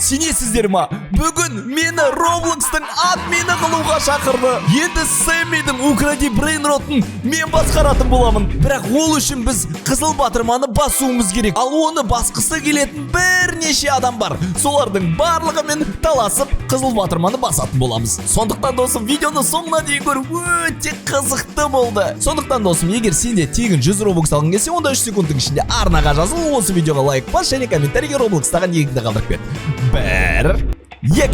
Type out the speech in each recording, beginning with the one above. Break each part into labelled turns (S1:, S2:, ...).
S1: сенесіздер ма? Бүгін мені Roblox'тың админі қылуға шақырды. Енді Сэммидің Укради Брейнротын мен басқаратын боламын. Бірақ ол үшін біз қызыл батырманы басуымыз керек. Ал оны басқысы келетін бірнеше адам бар. Солардың барлығымен таласып қызыл батырманы басатын боламыз. Сондықтан досым, видеоны соңына дейін көру өте қызықты болды. Сондықтан досым, егер сенде тегін 100 Robux алғың келсе, онда 3 секундтың ішінде арнаға жазыл, осы видеоға лайк бас және комментарийге Roblox'тағы ниігіңді қалдырып бер. 1, 2,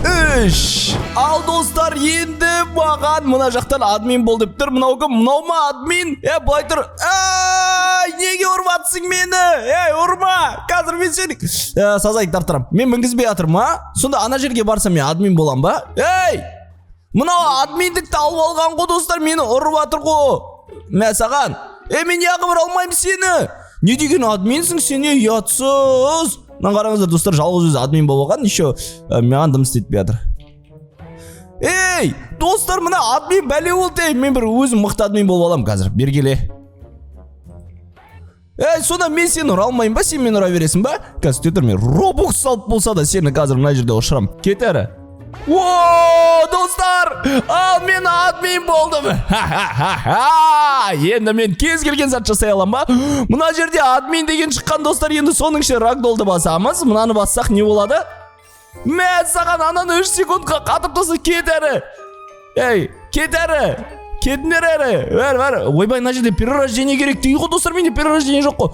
S1: 3. Ал достар, енді маған мына жақтан админ бол деп тұр. Мынау кім? Мынау ма админ? Былай тұр. Неге ұрматсың мені? Ұрма. Қазір мен сені сазайып тартырам. Мен мінгізбей атырмын, а? Сонда ана жерге барсам мен админ болам ба? Мынау админдікті алып алған ғой достар, мені ұрып атыр ғой. Мә саған. Мен яғы бір алмайым сені. Не деген админсің сені, ұятсыз. Мына қараңыздар достар, жалғыз өзі админ болып алған, еще маған дым істетпей жатыр. Достар, мына админ бәле болды. Мен бір өзім мықты админ болып алам қазір. Бергеле. Сонда мен сені ұра алмайым ба? Сен мені ұра бересің ба? Қазір тұр, мен Robux салып болса да сені қазір мына жерде ұшырам. Кет әрі. Достар, ал мен админ болдым. Енді мен кез келген зат жасай алам ба? Мына жерде админ деген шыққан достар, енді соның ішінде рагдолды басамыз. Мынаны бассақ не болады? Мә саған ананы 3 секундқа қатып тосы, кет әрі. Кет әрі. Кетіндер әрі. Ойбай, мына жерде перерождение керек дейді ғой достар, менде перерождение жоқ қой.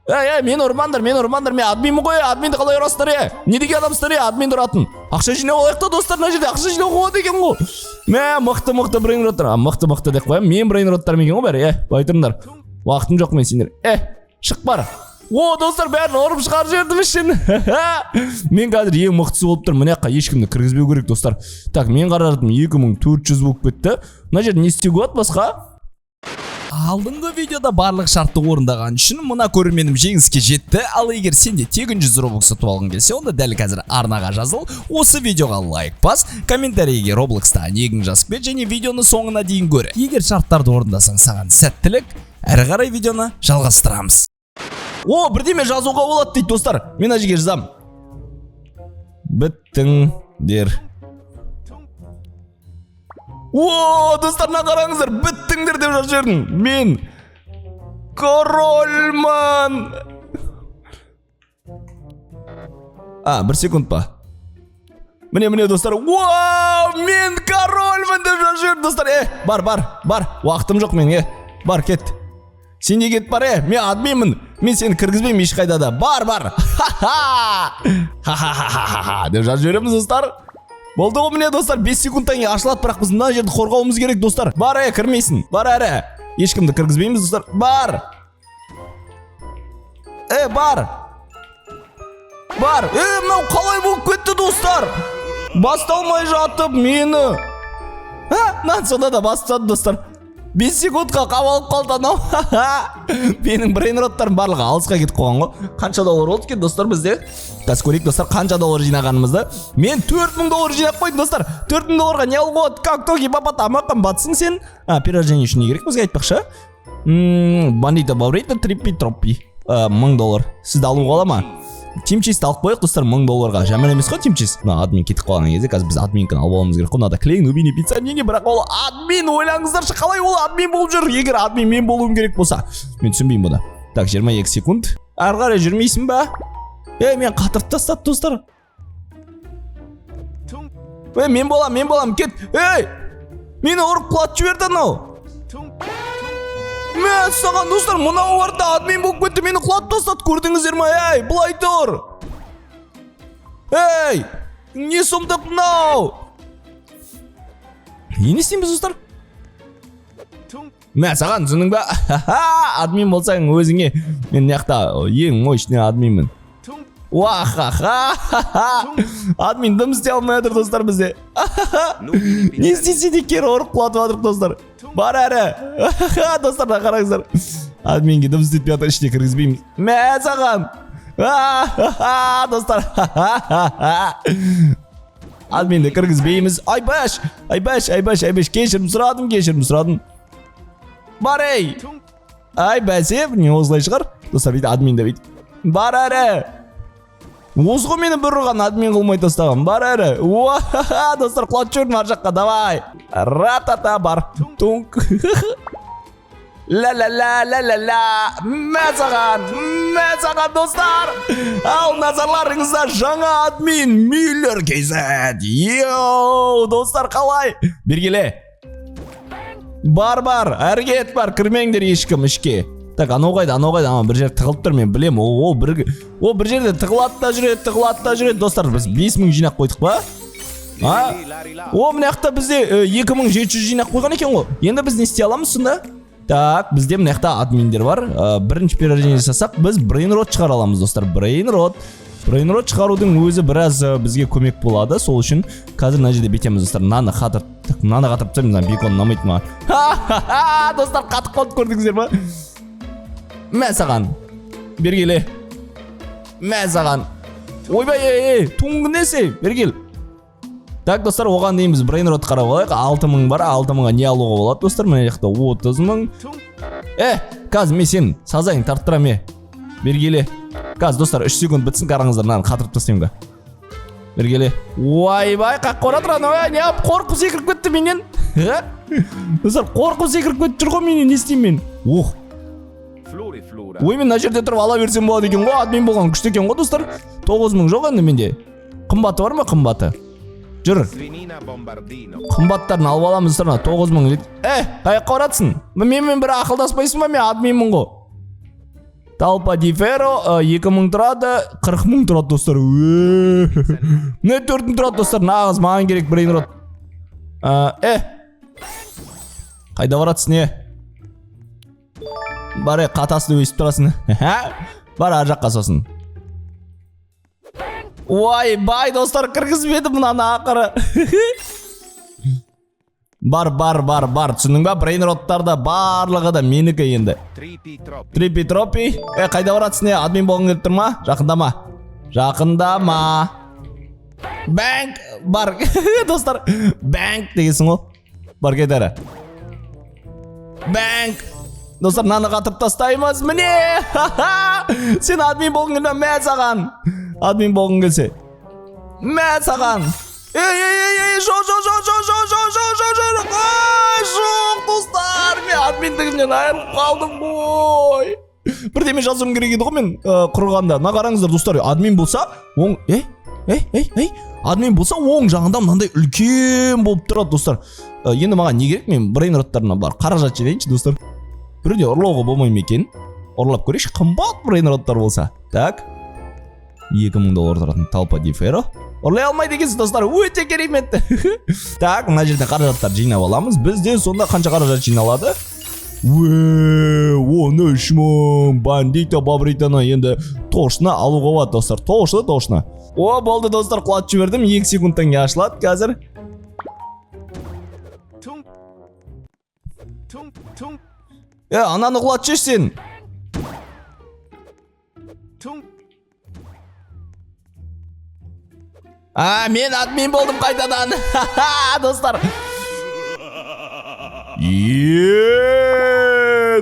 S1: Мен ұрмандар, мен админмін ғой, админді қалай ұрасыздар, не деген адамсыздар, админді ұратын. Ақша жинап алайық достар, мына жерде ақша жинап қояды екен ғой. Мә, мықты брейнроттар, мықты деп қоям, мен брейнроттарым екен ғой бәрі, бай тұрыңдар. Уақытым жоқ мен сендер. Шық бар. Достар, бәрін ұрып шығар жердім ішін. Мен қазір ең мықтысы болып тұр, мына жаққа ешкімді кіргізбеу керек достар. Так, мен қаражатым 2400 болып кетті. Мына жерде не істеуге болады басқа? Алдыңғы видеода барлық шартты орындаған үшін мына көрерменім жеңіске жетті. Ал егер сенде тегін 100 Robux ұтып алғың келсе, онда дәл қазір арнаға жазыл, осы видеоға лайк бас, комментарийге Roblox'та ниігің жазып кет және видеоны соңына дейін көр. Егер шарттарды орындасаң, саған сәттілік. Әрі қарай видеоны жалғастырамыз. Бірдеме жазуға болады дейді достар. Мен ана жерге жазам. Біттіңдер. Достар, мына қараңыздар, біттіңдер деп жазып жібердім. Мен корольман. 1 секунд па? Міне достар. Мен корольман деп жазып жібердім достар. Бар. Уақытым жоқ мен. Бар, кет. Сен не кет бар, мен админмін. Мен сені кіргізбеймін ешқайда да. Бар. Деп жазып жібереміз достар. Болды ғой, міне достар, 5 секундтан кейін ашылады, бірақ біз мына жерді қорғауымыз керек достар. Бар, кірмейсің. Бар әрі. Ешкімді кіргізбейміз достар. Бар. Мынау қалай болып кетті достар? Басталмай жатып мені. Сонда да бастады достар. 5 секундқа қабалып қалды анау. Менің брейнроттарым барлығы алысқа кетіп қойған ғой. Қанша доллар болды екен достар бізде? Қазір көрейік достар, қанша доллар жинағанымызды. Мен 4000 доллар жинап қойдым достар. 4000 долларға не алуға? Как то гипопотам қымбатсың сен? Перерождение үшін не керек бізге айтпақшы? Бандита баврейта триппи троппи. 1000 доллар. Сізді алуға ала ма? Тимчесті алып қойық достар, 1000 долларға. Жаман емес қой тимчес. Админ кетіп қалған кезде қазір біз админкін алып аламыз керек. Қонада клейн убини пицца неге, бірақ ол админ, ойлаңыздаршы, қалай ол админ болып жүр? Егер админ мен болуым керек болса, мен түсінбеймін бұны. Так, 22 секунд. Ары қарай жүрмейсің ба? Мен қатырып тастады достар. Мен болам, кет. Мені ұрып құлатып жіберді анау. Мен саған достар, мынау барда админ болып кетті, мені құлатып тастады, көрдіңіздер ма? Бұлай тұр. Не сұмдық мынау? Не істейміз достар? Мен саған түсінің ба? Админ болсаң өзіңе. Мен неқта ең мощный админмін. Админ дым істей алмай жатыр достар бізде. Не істесе де кері ұрып құлатып жатыр достар. Бар әрі. Достар, қараңыздар. Админге дым істетпей жатыр, ішіне кіргізбейміз. Мә саған. Достар. Админді кіргізбейміз. Айбаш. Кешірім сұрадым. Бар Ай бәсе, не осылай шығар? Достар, бейді админді бейді. Бар әрі. Осы ғой мені бір ұрған админ қылмай тастаған. Бар әрі. Достар, құлатып жібердім ар жаққа, давай. Ратата бар. Тунк. Ла-ла-ла-ла-ла-ла. Мә саған достар. Ал назарларыңызда жаңа админ Миллер KZ. Йоу, достар қалай? Бергеле. Бар, әргет бар, кірмеңдер ешкім ішке. Так, анау қайда, бір жер тығылып тұр, мен білем. Ол бір жерде тығылады да жүреді, достар. Біз 5000 жинақ қойдық ба? Мына жақта бізде 2700 жинақ қойған екен ғой. Енді біз не істей аламыз сонда? Так, бізде мына жақта админдер бар. Бірінші перерождение жасасақ, біз брейнрот шығара аламыз, достар. Брейнрот шығарудың өзі біраз бізге көмек болады. Сол үшін қазір мына жерде бетеміз, достар. Наны қатырып тастаймын, бекон ұнамайды ма? Достар, қатып қалды, көрдіңіздер ма? Мә саған. Бергеле. Мә саған. Ойбай, туңғы несі? Бергел. Так, достар, оған дейміз брейнрот қарап алайық. 6000 бар, 6000-ға не алуға болады, достар? Мына жақта 30000. Қазір мен сен сазайын тарттырам. Бергеле. Қазір, достар, 3 секунд бітсін, қараңыздар, наны қатырып тастаймын. Бергеле. Ойбай, қаққа оратыран, не ап, қорқып секіріп кетті менен. Достар, қорқып секіріп кетті жүр ғой менен, не істеймін мен? Ой, мен мына жерде тұрып ала берсем болады екен ғой, админ болған күшті екен ғой, достар. 9000 жоқ енді менде. Қымбаты бар ма, қымбаты? Жүр. Қымбаттарын алып аламыз, достар. 9000. Қаяққа оратсың? Мен бір ақылдаспайсың ба, мен админмін ғой. Талпа Диферо 2000 тұрады, 40000 тұрады, достар. Не 4000 тұрады, достар, нағыз маған керек брейнрот. Қайда баратсың, Бар, қатасыны өсіп тұрасың. Бар, ар жаққа сосын. Бай, достар, кіргізбеді мұнаны ақыры. Бар, түсінің ба, брейнроттарда барлығы да менікі енді. Трипи тропи. Қайда баратсың, админ болғың келіп тұр ма? Жақындама. Бәнк, бар, достар. Бәнк дегесің ол. Бар, кетәрі. Бәнк. Достар, наны қатып тастаймыз, міне! Сен админ болғың келді, мә саған! Админ болғың келсе. Мә саған! Жоқ, достар! Мен админдігімнен айырып қалдым ғой! Бірдеме жазуым керек еді ғой мен құрғанда. На қараңыздар, достар, админ болса, админ болса, оң жағында мынандай үлкен болып тұрады, достар. Енді маған не керек? Мен брейнроттарына бар қаражат жинайыншы, достар. Бірде ұрлауға болмайым екен. Ұрлап көрейші, қымбат брейнроттар болса. Так. $2000 тұратын Талпа Диферо. Ұрлай алмайды екенсіз, достар, өте кереметті. Так, мына жерде қаражаттар жинап аламыз. Бізде сонда қанша қаражат жиналады? 13000 бандита бабританы енді точно алуға болады, достар. Точно. Болды, достар, құлатып жібердім. 2 секундтан кейін ашылады қазір. Ананы құлатып жешсен. Мен админ болдым қайтадан. Достар.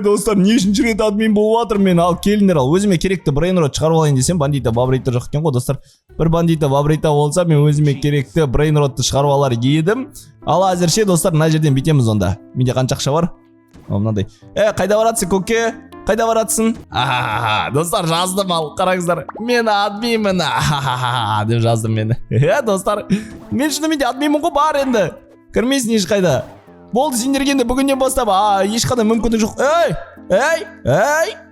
S1: Достар, нешінші рет админ болып жатыр мен. Ал келіңдер, ал өзіме керекті брейнрот шығарып алайын десем, бандита бабрита жоқ екен ғой, достар. Бір бандита бабрита болса, мен өзіме керекті брейнротты шығарып алар едім. Ал әзірше, достар, мына жерден бітеміз онда. Менде қанша ақша бар? Мынандай. Қайда баратсың, көке? Қайда баратсың? Достар, жаздым ал, қараңыздар. Мен админмін. Деп жаздым мені. Достар, мен шынымен де админмін ғой, бар енді. Кірмейсің еш қайда. Болды, сендергенде бүгіннен бастап, ешқандай мүмкіндік жоқ.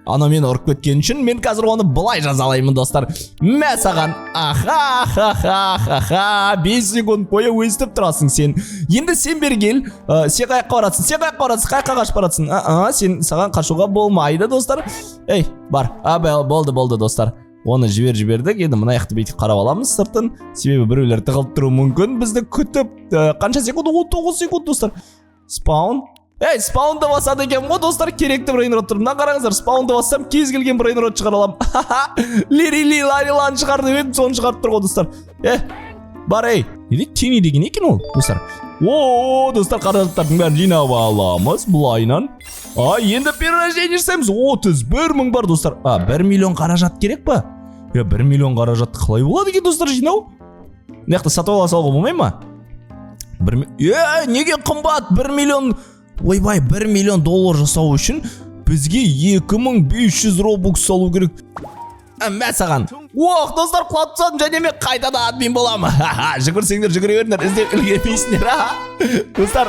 S1: Ана мені ұрып кеткен үшін мен қазір оны былай жазалаймын, достар. Мә саған. 5 секунд бойы өстіп тұрасың сен. Енді сен бергел. Сен қайыққа баратсың? Қайыққа қашып баратсың? Сен саған қашуға болмайды, достар. Бар. Болды, достар. Оны жібердік. Енді мына яқты бейтіп қарап аламыз сыртын. Себебі біреулер тығылып тұру мүмкін. Бізді күтіп. Қанша секунд? 19 секунд, достар. Спаун. Спаунды басады екен ғой, достар, керекті брейнрот тұр. Мына қараңыздар, спаунды бассам кез келген брейнрот шығара алам. Ларилан шығарды өтіп, соны шығарып тұр ғой, достар. Бар, тени деген екен ол, достар. Достар, қаражаттардың бәрін жинап аламыз бұлайынан. Енді перерождение жасаймыз. 31000 бар, достар. 1 миллион қаражат керек па? 1 миллион қаражатты қалай болады екен достар жинау? Мына жақта сатып ала салуға болмай ма? Неге қымбат 1 миллион? Ойбай, 1 миллион доллар жасау үшін бізге 2500 робукс салу керек. Мә саған. Достар, құлап тастадым және мен қайтадан админ боламын. Жүгірсеңдер, жүгіре беріңдер, іздеп үлгермейсіңдер. Достар,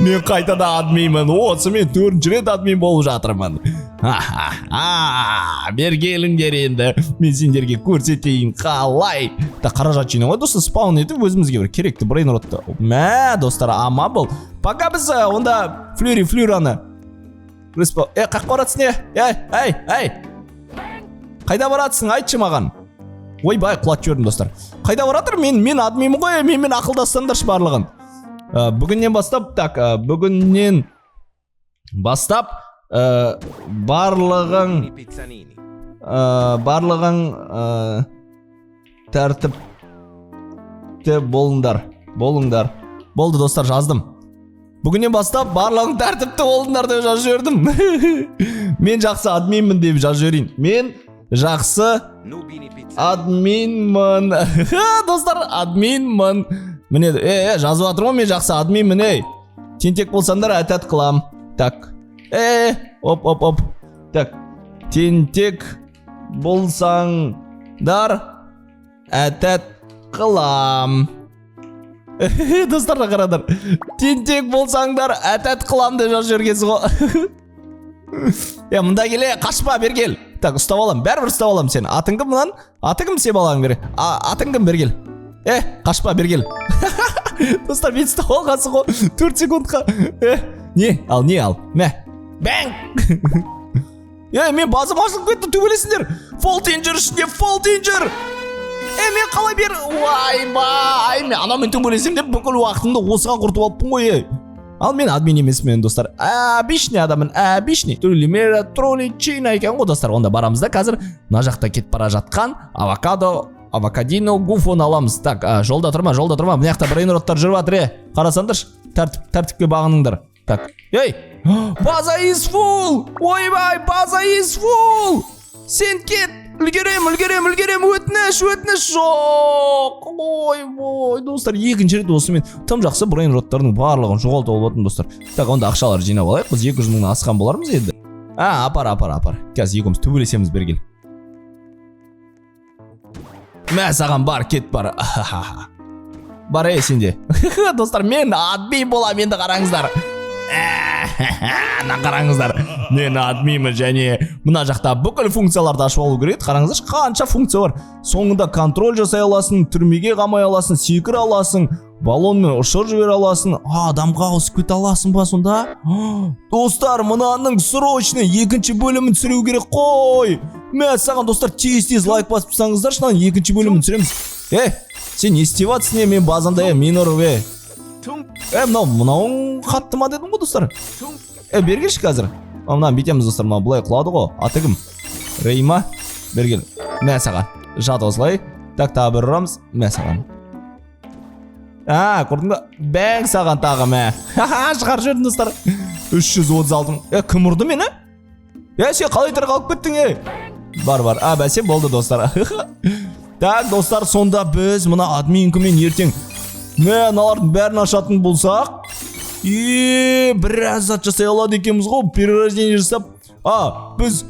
S1: мен қайтадан админмін. Осы мен 4-ші рет админ болып жатырмын. Бер келіңдер енді. Мен сендерге көрсетейін қалай. Қаражат жинауға достар спаун етіп өзімізге бір керекті брейнротты. Мә, достар, ама бұл. Пока біз онда флюраны. Қақ баратсың ей? Қайда баратсың, айтшы маған. Ойбай, құлат жөрдім достар. Қайда баратыр? Мен админмін ғой, мен ақылдастыңдаршы барлығын. Бүгіннен бастап, барлығың тәртіпті болыңдар. Болды достар, жаздым. Бүгіннен бастап барлығың тәртіпті болыңдар деп жазып жібердім. Мен жақсы админмін деп жазып жіберейін. Мен жақсы админмін. Достар, админмін. Міне, жазып жатырмын, мен жақсы админмін, Тентек болсаңдар, әтәт қылам. Так. Оп. Так. Тентек болсаңдар, әтәт қылам. Достар, қарадар. Тентек болсаңдар, әтәт қылам деп жазып жібергенсіз ғой. Мұнда келе, қашпа, бер кел. Так, ұстап алам, бәрібір ұстап алам сен. Атың кім мұнан? Атың кім, сен балаң бері? Атың кім, бер кел. Қашпа, бер кел. Достар, мен ұстап алғансың ғой 4 секундқа. Не ал? Мә. Бәң! Мен базым ашылып кетті, төбелесіңдер. Fall danger ішінде, fall danger! Мен қалай бер? Ойбай! Мен анаумен төбелесем деп бүкіл уақытымды осыған құртып алыппын ғой. Ал мен админ емеспін, достар. Обычный адамын, обычный. Трулимера, троличина екен ғой, достар. Онда барамыз да қазір мына жақта кетіп бара жатқан авокадино гуфон аламыз. Так, жолда тұрма. Мына жақта брейнроттар жүріп жатыр. Қарасаңдаршы, тәртіпке бағыныңдар. Так. База is full! Ойбай, база is full! Сен кет! Үлгерем, өтініш жоқ. Ой, достар, екінші рет осымен тым жақсы брейнроттардың барлығын жоғалтып алып достар. Так, онда ақшалар жинап алайық. Біз 200 мыңнан асқан болармыз енді. Апар. Қазір екеуміз төбелесеміз, бер кел. Мә саған бар, кет бар. Бар сенде. Достар, мен админ боламын, енді қараңыздар. Қараңыздар, мен админмін және мына жақта бүкіл функцияларды ашып алу керек. Қараңыздар, қанша функция бар. Соңында контроль жасай аласың, түрмеге қамай аласың, секіре аласың, балонмен ұшырып жібере аласың. Адамға ауысып кете аласың ба сонда? Достар, мынаның срочный 2-ші бөлімін түсіру керек қой. Мә саған достар, тез лайк басып тұрсаңыздар, шынан 2-ші бөлімін түсіреміз. Сен не істеп жатсың, мен базанда минор мынауың қатты ма дедім ғой достар. Бергеші қазір. Мынан бетеміз достар, бұлай қылады ғой. Аты кім? Рейма. Бергел. Мә саған. Жат осылай. Так, тағы бір ұрамыз. Мә саған. Көрдің ба? Бәң саған тағы мә. Шығар жүрдің достар. 336. Кім ұрды мені? Сен қалай тірі қалып кеттің? Бар. Бәсе болды достар. Так, достар, сонда біз мына админкімен ертең аналардың бәрін ашатын болсақ, біраз зат жасай алады екенбіз ғой, перерождение жасап. Біз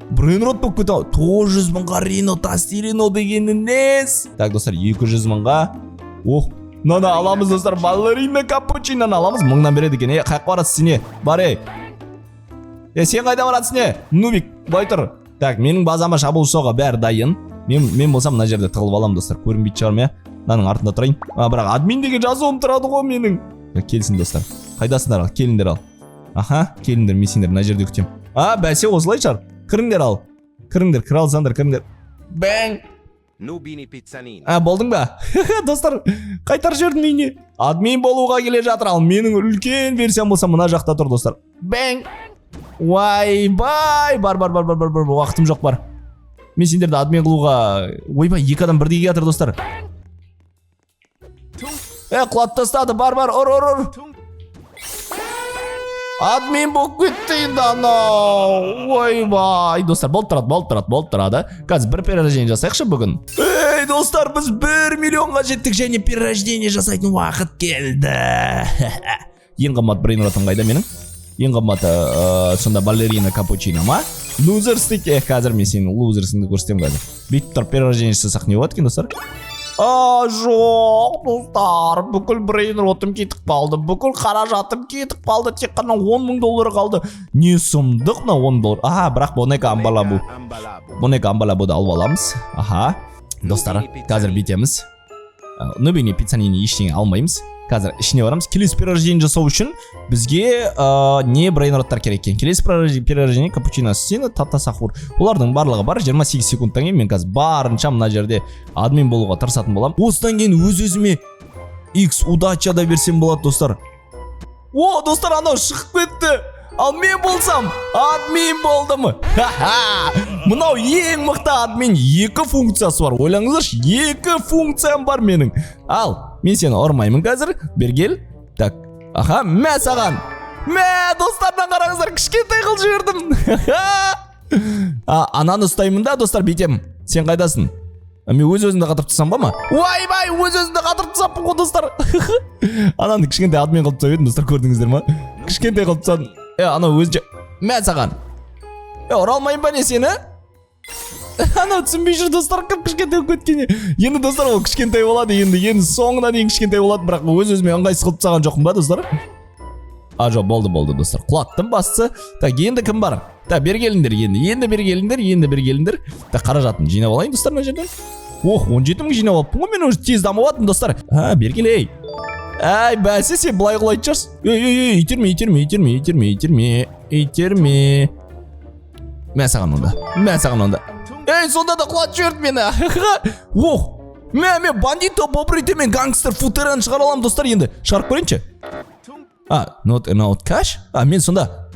S1: брейнрот болып кетті. 900 мыңға рино тастирино дегені нес. Так, достар, 200 мыңға. Мынаны аламыз достар, балерина капучинаны аламыз. 1000-нан береді екен. Қайық барасың сене? Бар сен қайда барасың? Нубик, былай тұр. Так, менің базама шабуыл жасауға бәрі дайын. Мен болсам мына жерде тығылып алам достар. Көрінбейді шығарым, Мынаның артында тұрайын. Бірақ админ деген жазуым тұрады ғой менің. Келсін достар. Қайдасыңдар ал? Келіңдер ал. Келіңдер, мен сендер мына жерде күтем. Бәсе осылай шығар. Кіріңдер ал. Кіріңдер, кіре алсаңдар, кіріңдер. Бәң! Болдың ба? Достар, қайтар жібердім үйіне. Админ болуға келе жатыр ал. Менің үлкен версиям болса мына жақта тұр достар. Бәң! Ойбай! Бар. Уақытым жоқ бар. Мен сендерді админ қылуға... Ойбай, 2 адам бірдей жатыр достар. Құлап тастады, бар, ұр. Админ болып кетті енді анау. Ойбай. Достар, болып тұрады. Қазір бір перерождение жасайықшы бүгін. Ей, достар, біз 1 миллионға жеттік және перерождение жасайтын уақыт келді. Ең қымбат брейнротым қайда менің? Ең қымбаты сонда балерина капучино ма? Лузерс дейді. Қазір мен сенің лузерсіңді көрсетем қазір. Бүйтіп тұрып перерождение жасасақ не болады екен, достар? Жоқ, достар, бүкіл брейнротым кетіп қалды, бүкіл қаражатым кетіп қалды, тек қана $10,000 қалды. Не сұмдық мына $10,000. Бірақ бонека амбалабуды алып аламыз. Достар, қазір бүйтеміз. Нубини пиццанини ештеңе алмаймыз. Қазір ішіне барамыз. Келесі перерождение жасау үшін бізге не брейнроттар керек екен. Келесі перерождение капучино ассасино, тата сахур. Олардың барлығы бар. 28 секундтан кейін мен қазір барынша мына жерде админ болуға тырысатын болам. Осыдан кейін өз-өзіме X удача да берсем болады, достар. Достар, анау шығып кетті. Ал мен болсам админ болдым. Мынау ең мықты админ. 2 функциясы бар. Ойлаңыздаршы, 2 функциям бар менің. Ал, мен сені ұрмаймын қазір. Бергел. Так. Мә саған. Мә, достардан қараңыздар, кішкентай қыл жібердім. Ананы ұстаймын да, достар, бүйтем. Сен қайдасың? Мен өз-өзімді қатырып тастам ба ма? Ойбай, өз-өзімді қатырып тастаппын ғой, достар. Ананы кішкентай админ қылып тастап едім, достар, көрдіңіздер ма? Кішкентай қылып тастадым. Анау өзі мә саған. Ұра алмайын ба не сені? Анау түсінбей жүр, достар, кіп кішкентай өткенде. Енді, достар, ол кішкентай болады, енді соңына дейін кішкентай болады, бірақ өз-өзіме ыңғайсыз қылып тастаған жоқпын ба, достар? Жоқ, болды, достар. Құлаттым бастысы. Так, енді кім бар? Так, бер келіңдер енді бер келіңдер. Так, қаражатын жинап алайын, достар, мына жерден. 17,000 жинап алыппын ғой, мен уже тез дамыватым, достар. Бер келей. Әй, бәсе, сен бұлай құлайтын шығарсың. Итерме. Мә саған онда. Ей, сонда да құлат жіберді мені. Мен бандито поприте мен гангстер футераны шығара аламын, достар, енді. Шығарып көрейінші. Not cash? Мен сонда.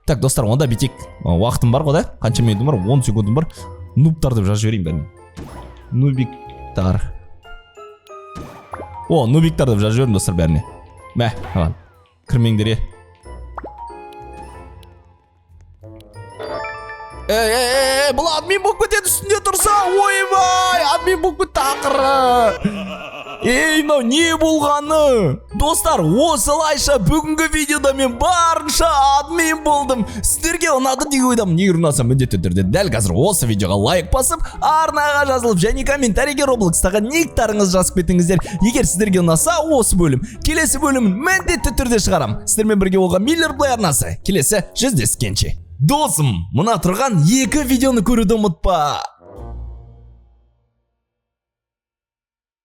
S1: Так, достар, онда битек. Уақытым бар ғой да? Қанша минутым бар? 10 секундым бар. Нубтар деп жазып жіберейін бәрін. Нубиктар. Нубиктар деп жазып жібердім, достар, бәріне. Мә, кірмеңдер. Бұл админ болып кетеді үстінде тұрса. Ойбай, админ болып кетті ақыры. Мынау не болғаны? Достар, осылайша бүгінгі видеода мен барынша админ болдым. Сіздерге ұнады деген ойдамын. Егер ұнаса, міндетті түрде дәл қазір осы видеоға лайк басып, арнаға жазылып және комментарийге Роблокстағы никтарыңыз жазып кетіңіздер. Егер сіздерге ұнаса, осы бөлім келесі бөлімін міндетті түрде шығарам. Сіздермен бірге болған Миллер Плей арнасы келесі жүздескенше. Досым, мына тұрған 2 видеоны көруді ұмытпа.